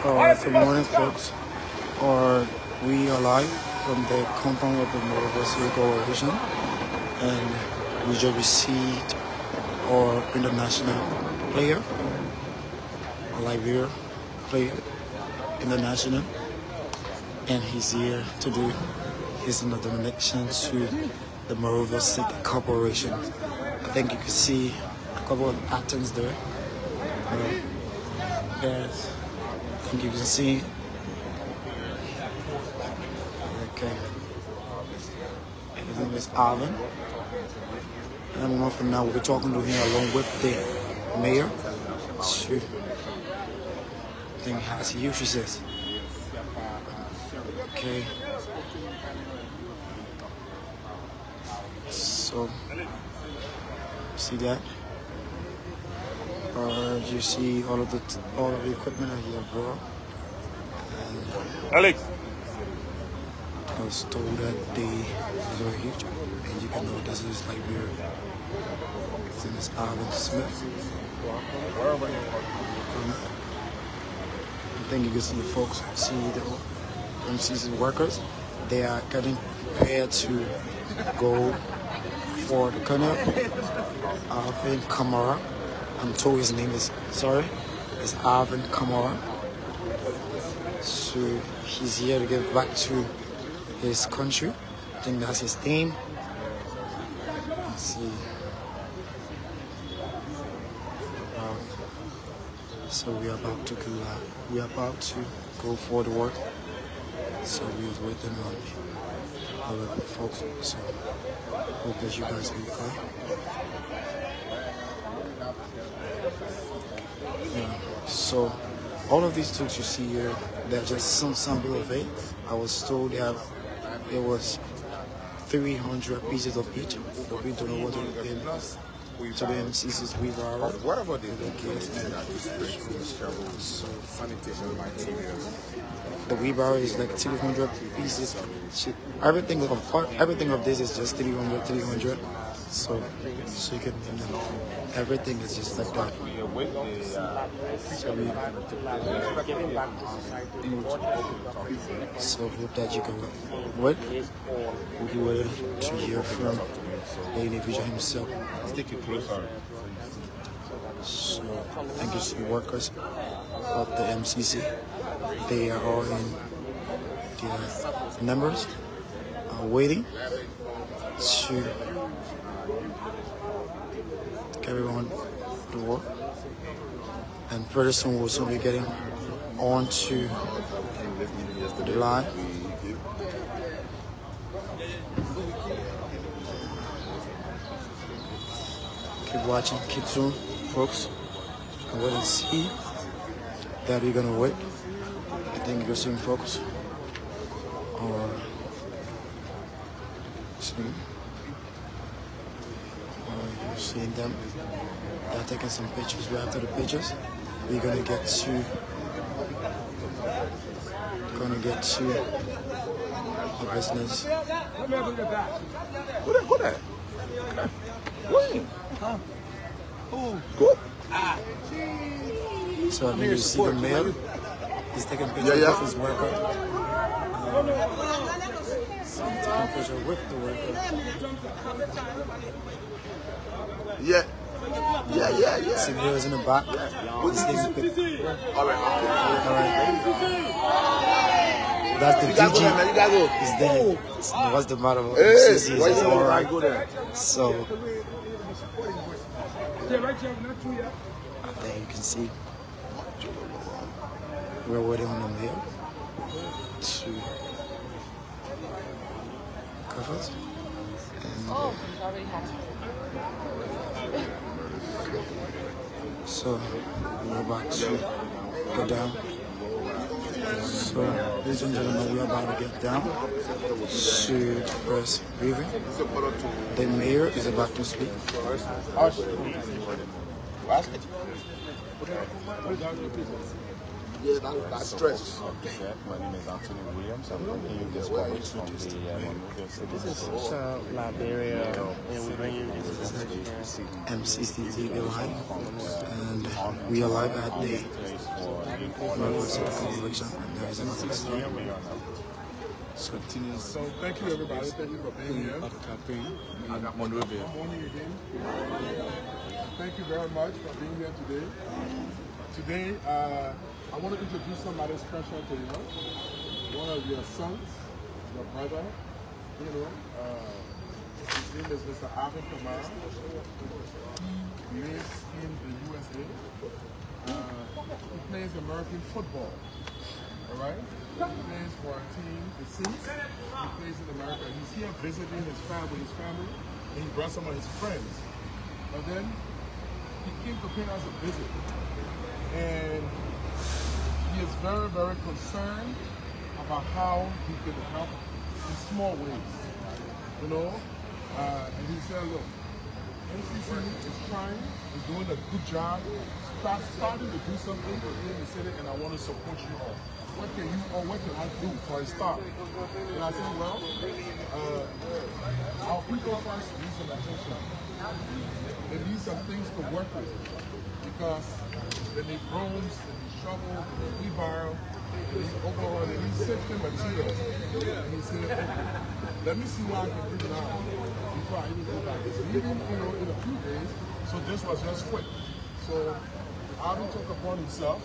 Good morning, folks. We are live from the compound of the University Corporation, and we just received our international player, a Liberia player, international, and he's here to do his donation to the Monrovia City Corporation. I think you can see a couple of items there. Yes. I think you can see. Okay. His name is Alvin. And one from now we'll be talking to him along with the mayor. I think how he usually says. Okay. So see that? You see all of the equipment that he has brought. And Alex. I was told that they were huge, and you can know this is Liberia. His name is Alvin Smith. I think you can see the folks, see the MCC workers. They are getting prepared to go for the canoe. Alvin Kamara. I'm told his name is, it's Alvin Kamara. So he's here to get back to his country. I think that's his name. Let's see. So we are about to go for the work. So we was waiting on all of the folks. So hope that you guys will be okay. Yeah. So all of these tools you see here, they're just some sample of it. I was told that it was 300 pieces of each, but we don't know what it is. To the MCC's wheelbarrow. What about the the wheelbarrow is like 200 pieces. Everything of this is just 300. So you can everything is just like that. So hope that you can wait. We'll be waiting to hear from the individual himself. Stick it closer. So thank you to the workers of the MCC. They are all in their numbers, waiting to carry on the work. And pretty soon we'll soon be getting on to the line. Keep watching, keep tuned, folks. And wait and see that we're gonna wait. I think you're seeing folks. Or soon. You're seeing them. They're taking some pictures. Right after the pictures, we're gonna get to the business. Who that? Wayne. Good. So I think you see the mayor. He's taking pictures of his worker. Taking a picture with the worker. Yeah. See Mayor's in the back. What's this? All right. That's the DJ. He's there. So what's the matter with MCC? It's all right. So there you can see we're waiting on the mayor to cover it. So we're about to go down. So, ladies and gentlemen, we're about to get down to the press briefing. The mayor is about to speak. Yeah, that's stress. My name is Anthony Williams. I'm bringing you this coverage from the Monrovia City. This is Liberia, and we bring you MCC TV live, and we are live at the conviction. There is another story. So thank you everybody. Thank you for being here. I got Monrovia. Good morning again. Thank you very much for being here today. Today, I want to introduce somebody special to you. One of your sons, your brother. You know, his name is Mr. Alvin Kamara. He lives in the USA. He plays American football. All right? He plays for a team, the Saints. He plays in America. He's here visiting his family, and he brought some of his friends. But then he came to pay us a visit. And he is very, very concerned about how he can help in small ways. You know? And he said, look, MCC is trying, is doing a good job, starting to do something in the city, and I want to support you all. What can I do for a start? And I said, well, our people first need some attention. They need some things to work with, because they need brooms, they need shovels, they need wheelbarrow, they need overall, they need sifting materials. And he said, okay, let me see what I can figure out before I even go back. He's leaving, in a few days, so this was just quick. So Alvin took upon himself,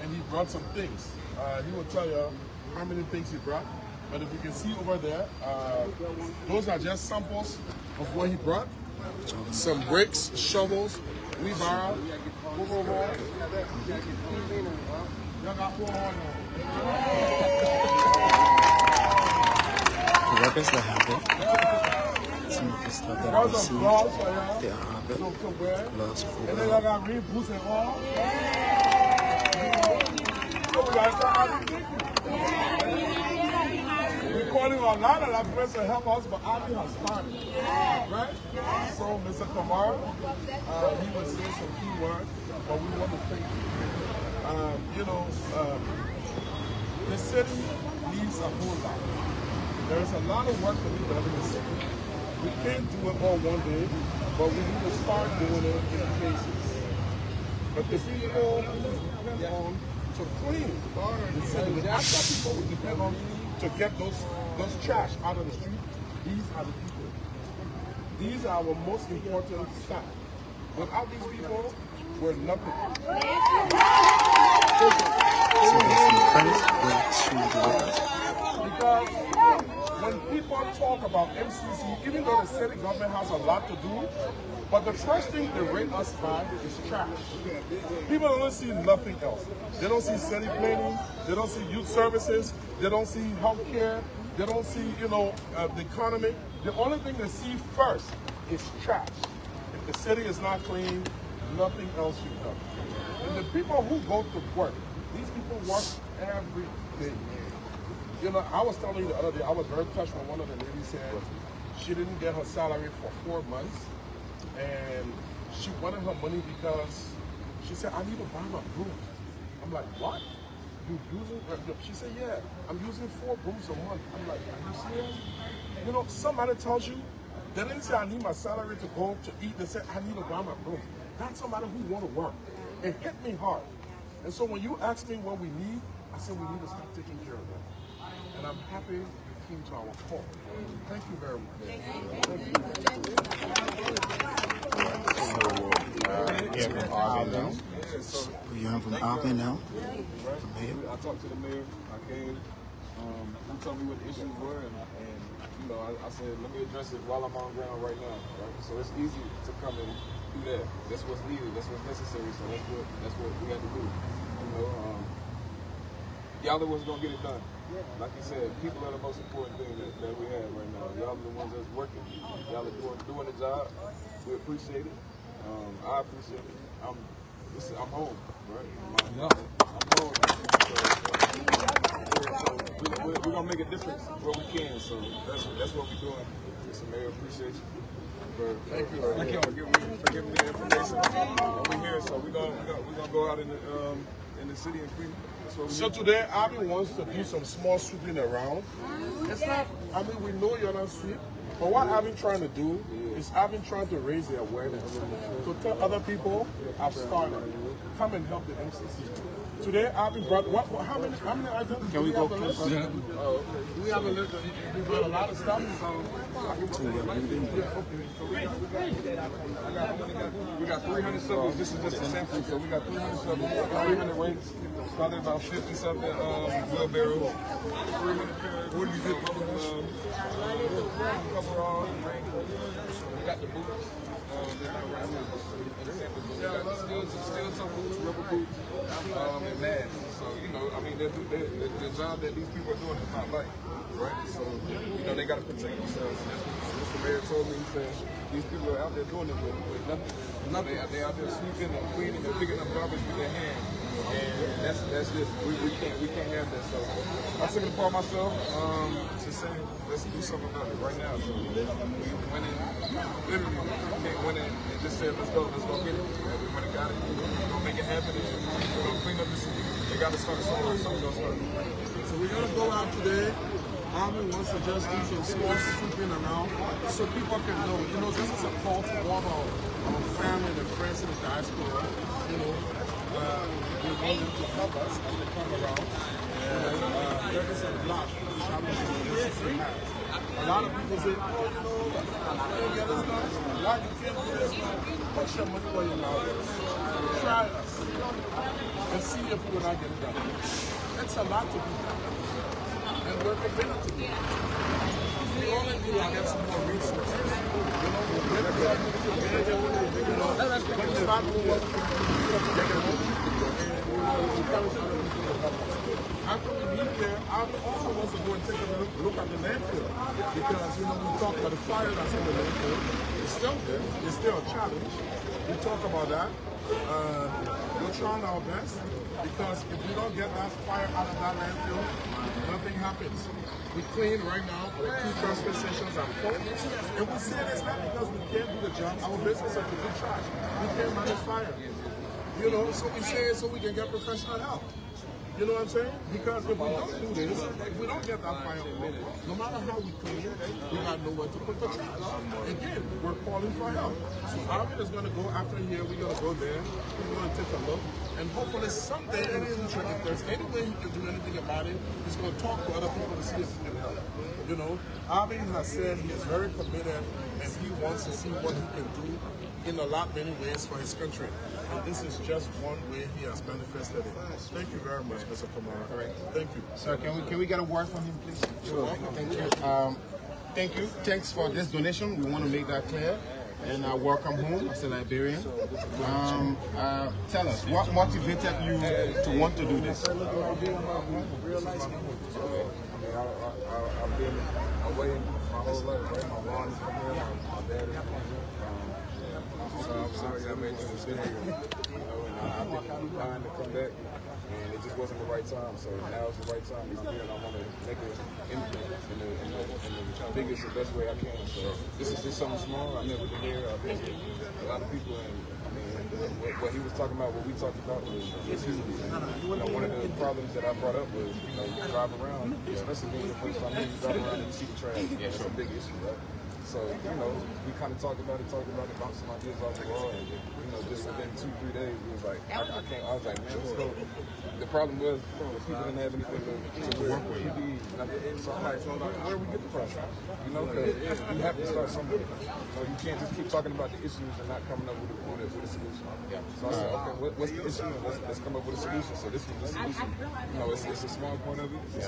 and he brought some things. He will tell you how many things he brought. But if you can see over there, those are just samples of what he brought. Some bricks, shovels, wheelbarrow, overall. The weapons that have it, some of the stuff that I received, they have it, gloves, and then I got red boots and all. We're calling a lot of our friends to help us, but Alvin has started. Right? So, Mr. Kamara, he will say some key words, but we want to thank you. The city needs a whole lot. There is a lot of work to be done in the city. We can't do it all one day, but we need to start doing it in phases. But the people depend on to clean the city, the actual people we depend on to get those trash out of the street, these are the people. These are our most important staff. Without these people, we're nothing. Because when people talk about MCC, even though the city government has a lot to do, but the first thing they rate us by is trash. People don't see nothing else. They don't see city planning, they don't see youth services, they don't see health care, they don't see, the economy. The only thing they see first is trash. If the city is not clean, nothing else should come. And the people who go to work, these people work every day. I was telling you the other day, I was very touched when one of the ladies said she didn't get her salary for 4 months, and she wanted her money because she said, I need to buy my brooms. I'm like, what? You using? She said, yeah, I'm using 4 brooms a month. I'm like, are you serious? Somebody tells you, they didn't say I need my salary to go to eat. They said I need to buy my brooms. That's somebody who want to work. It hit me hard. And so when you ask me what we need, I said we need to start taking care of that. And I'm happy you came to our call. Thank you very much. Thank you. We hearing from Alvin now. I talked to the mayor. I came. He told me what the issues were, and I said, let me address it while I'm on ground right now. Right? So it's easy to come and do that. That's what's needed. That's what's necessary. So that's what we had to do. Y'all the ones gonna get it done. Like you said, people are the most important thing that we have right now. Y'all are the ones that's working. Y'all are doing the job. We appreciate it. I appreciate it. I'm home, right? I'm home. So we're gonna make a difference where we can. So that's what we're doing. Mr. Mayor, appreciate you. Thank you for giving me the information. We're here, so we're gonna go out in the city and clean. So today, Alvin wants to do some small sweeping around. It's not, we know you're not sweep, but what Alvin trying to do is Alvin trying to raise the awareness. To tell other people, I've started. Come and help the MCC. Today, I've brought how many items? Can we go close? closer? Yeah. We have a list. We brought a lot of stuff. We got 300 subs. This is just a sample. So we got 300 subs. 300 weights. Probably about 50 something wheelbarrows. 300 pair. What do you think? Coveralls. We got the boots. Still some boots, rubber boots, and masks. So, you know, I mean, the job that these people are doing is not light, right? So, you know, they got to protect themselves. That's what Mr. Mayor told me. He said, these people are out there doing it with nothing. They out there sweeping and cleaning and picking up garbage with their hands. And that's just, we can't have that. So, I took it upon myself to say, let's do something about it right now. So, we went in, literally, went in and just said, let's go get it. And we went and got it. We're going to make it happen, and we're going to clean up the city. They got to start somewhere. Something's going to start. So we're going to go out today. Army wants to just do some small sweeping around so people can know. You know, this is a call to all our family and friends in the diaspora. You know, we want them to help us as they come around. And there is a lot of challenges this city has. A lot of people say, oh, you know, I can't get this done. Why you can't do this now? Put your money where your mouth is. Try us and see if we will not get it done. It's a lot to do. And we're committed to do it. We only need to get some more resources. You know, we're committed to it. You know, it's not what we after we leave there, I also want to go and take a look at the landfill because, you know, we talk about the fire that's in the landfill. It's still there. It's still a challenge. We talk about that. We're trying our best because if we don't get that fire out of that landfill, nothing happens. We clean right now. The 2 transfer stations are full. And we say this not because we can't do the job. Our business is to do trash. We can't manage fire. You know, so we say it so we can get professional help. You know what I'm saying? Because if we don't do this, if we don't get that fire off, no matter how we clean it, we got nowhere to put the trash. Again, we're calling for help. So Arvin is going to go after here. We're going to go there. We're going to take a look. And hopefully someday in the future, if there's any way he can do anything about it, he's going to talk to other people to see if he can help. You know, Arvin has said he is very committed and he wants to see what he can do in a lot many ways for his country. And this is just one way he has manifested it. Thank you very much, Mr. Kamara. All right. Thank you. Sir, can we get a word from him, please? Sure. Thank you. Thank you. Thanks for this donation. We want to make that clear. And welcome home as a Liberian. Tell us, what motivated you to want to do this? I've been away my whole life, right? My mom is from here, my dad is from here. So I'm sorry I made this mistake. You know, and I've been dying to come back, and it just wasn't the right time. So now it's the right time. I'm here, and I want to make an impact in the biggest and best way I can. So this is just something small. I've never been here. I've been here. A lot of people, and I mean, what he was talking about, what we talked about was huge. You know, one of the problems that I brought up was, you know, you drive around, especially being the first time you drive around and you see the trash. That's a big issue, right? So, you know, we kind of talked about it, bounced some ideas off the wall, and, you know, just within 2-3 days, we was like, I was like, man, let's go. The problem was, the people didn't have anything to work with. So I'm like, where do we get the problem? You know, because you have to start somewhere. You know, you can't just keep talking about the issues and not coming up with a solution. So I said, okay, what's the issue? Let's come up with a solution. So this was the solution. You know, it's a small part of it. It's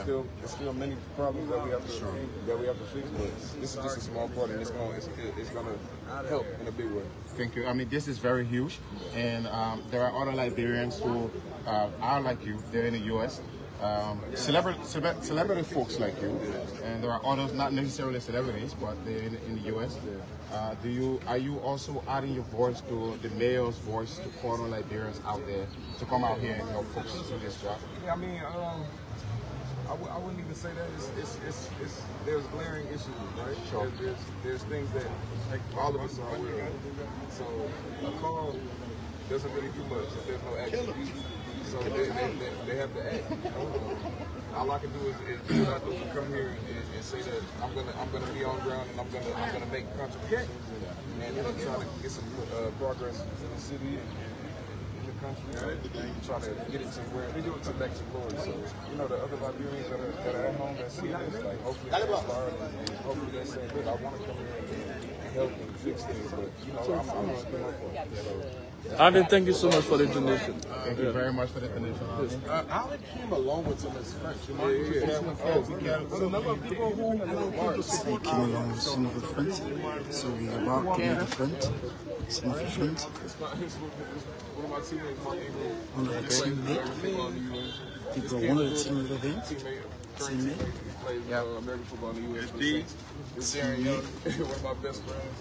still many problems that we have to fix, but this is just a small part. And it's going to help in a big way. Thank you. I mean, this is very huge, and there are other Liberians who are like you. They're in the U.S. Celebrity folks like you, and there are others, not necessarily celebrities, but they're in the U.S. Are you also adding your voice to the mayor's voice to call on Liberians out there to come out here and help folks do this job? Yeah, I mean, I wouldn't even say that. There's glaring issues, right? Sure. There's things that all of us are aware of. So a call doesn't really do much if there's no action. So they have to act. All I can do is come here and say that I'm gonna be on ground and I'm gonna make contributions and try to get some progress in the city and country and try to get it to where they do it to back to glory. So, you know, the other Liberians that are at home that see this, like, hopefully they're inspired and hopefully they're saying, look, I want to come here and help and fix things, but, you know, I'm going to do my part. So, Alvin, thank you so much for the donation. Thank you very much for the donation. Alvin came along with some of his friends. You know, So, a number of people who They came along with some of the friends, so we about to meet the friends, some of the friends. one of my teammates, my One of the teammates, people, one of the team of the event, teammate. plays American football in the U.S. It's Darren Young, one of my best friends.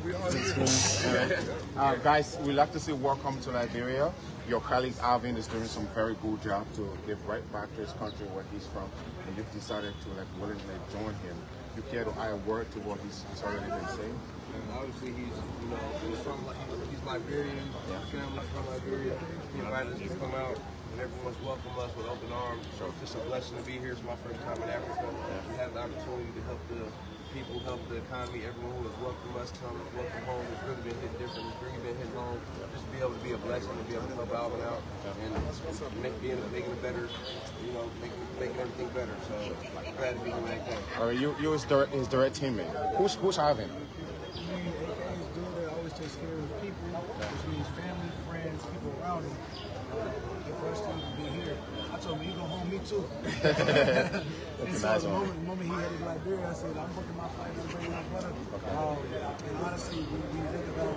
We all here. Guys, we'd like to say welcome to Liberia. Your colleague Alvin is doing some very good job to give right back to his country where he's from, and you've decided to willingly join him. You care to add a word to what he's already been saying? And obviously he's Liberian, family from Liberia. He invited us to come out, and everyone's welcomed us with open arms. So it's just a blessing to be here. It's my first time in Africa. We have the opportunity to help the people, help the economy. Everyone who has welcomed us, come welcome home. It's really been hit different. It's really been hit home. Just to be able to be a blessing, to be able to help Alvin out, and making it better, you know, making everything better. So I'm glad to be here like that. All right, you his direct teammate. Who's Alvin? That always takes care of people, which means family, friends, people around him. The first time to be here, I told him, you go home, me too. And so the moment he headed to Liberia, I said, I'm booking my flight, I'm bringing my brother. And honestly, we think about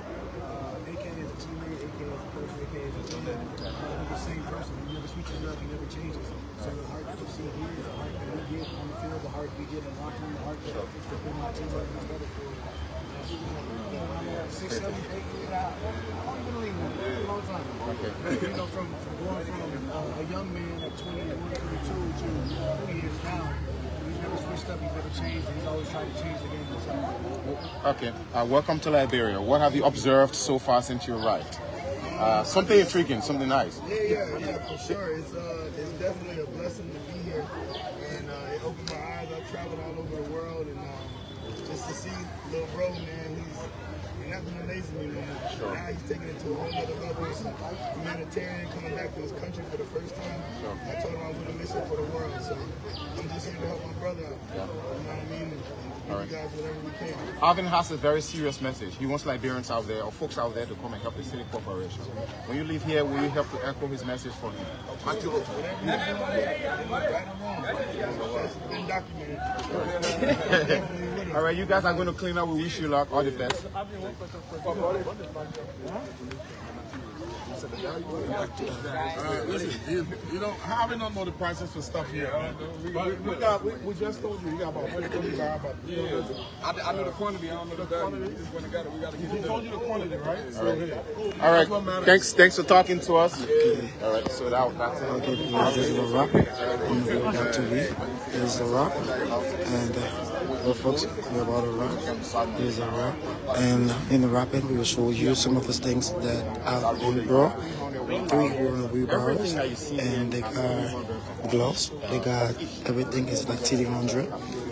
AK as a teammate, AK as a person, AK as a team. We're the same person. He never switches up, he never changes. So the heart that you see here, the heart that we get on the field, the heart we get in the locker room, the heart that's been my teammate and my brother for 6, 7, 8 years out. I've been leaving a long time. Okay. You know, from going from a young man at 21, 22 to 2 years now, he's never switched up, he's never changed, and he's always tried to change the game himself. Okay. Welcome to Liberia. What have you observed so far since you arrived? Something intriguing, something nice. Yeah, for sure. It's definitely a blessing to be here, and it opened my eyes. I've traveled all over the world, and just to see little bro, man, he's nothing amazing me no more. Sure. Now he's taking it to a whole other level. He's humanitarian, coming back to his country for the first time. Sure. I told him I was on a mission for the world, so I'm just here to help my brother out. Yeah. You know what I mean? And give you guys whatever we can. Alvin has a very serious message. He wants Liberians out there, or folks out there, to come and help the city corporation. When you leave here, will you help to echo his message for him? I do. Whatever you do, right or wrong. It's been documented. All right, you guys are going to clean up. We wish you luck. All the best. Listen, you know, Alvin don't know the prices for stuff here. We just told you, you got about 50 about. I know the quantity. I don't know the value. We just went and got it. We got to get it. He told you the quantity, right? All right. Thanks for talking to us. All right. So that's it. Okay, this is the wrap. I'm going back to me. This is the wrap, and well, folks, we're about to wrap. This is a wrap, and in the wrapping, we will show you some of the things that I've been brought. 3 wheelbarrows, and they got gloves. They got everything is like 300.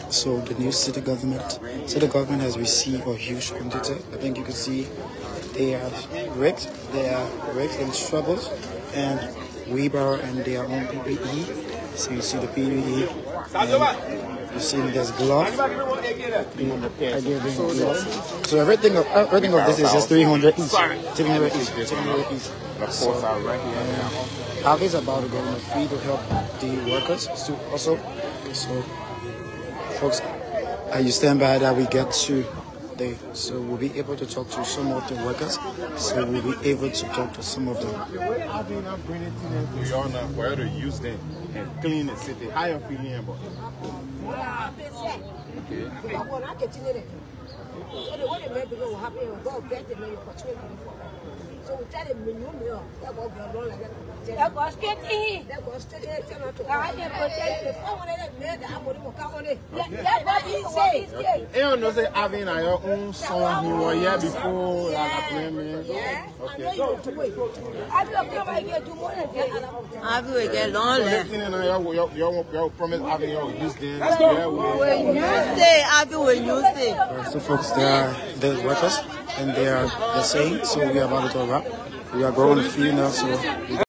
So the new city government has received a huge quantity. I think you can see they are rigs and shovels, and wheelbarrow and their own PPE. So you see the PPE. And you see there's gloves. So everything of this is just 300 each. 300 each. So, Alvin's about to go on the field to help the workers also. So, folks, you stand by that we get to there. So we'll be able to talk to some of the workers. So we'll be able to talk to some of them. We are not where to use them and clean the city. How you feeling about So we tell him, that was going like that. That was getting that was taking it to I can protect the phone that I'm going to come on it. That's what he said. You don't know, say, having your own son who was here before, like, yeah. Okay. I know you to wait. I will come and get 2 more than that. I will get lonely. Your promise having your use them. When you say, I do when you say. So folks, they are the workers and they are the same. So we are about to wrap. We are growing a few now, so.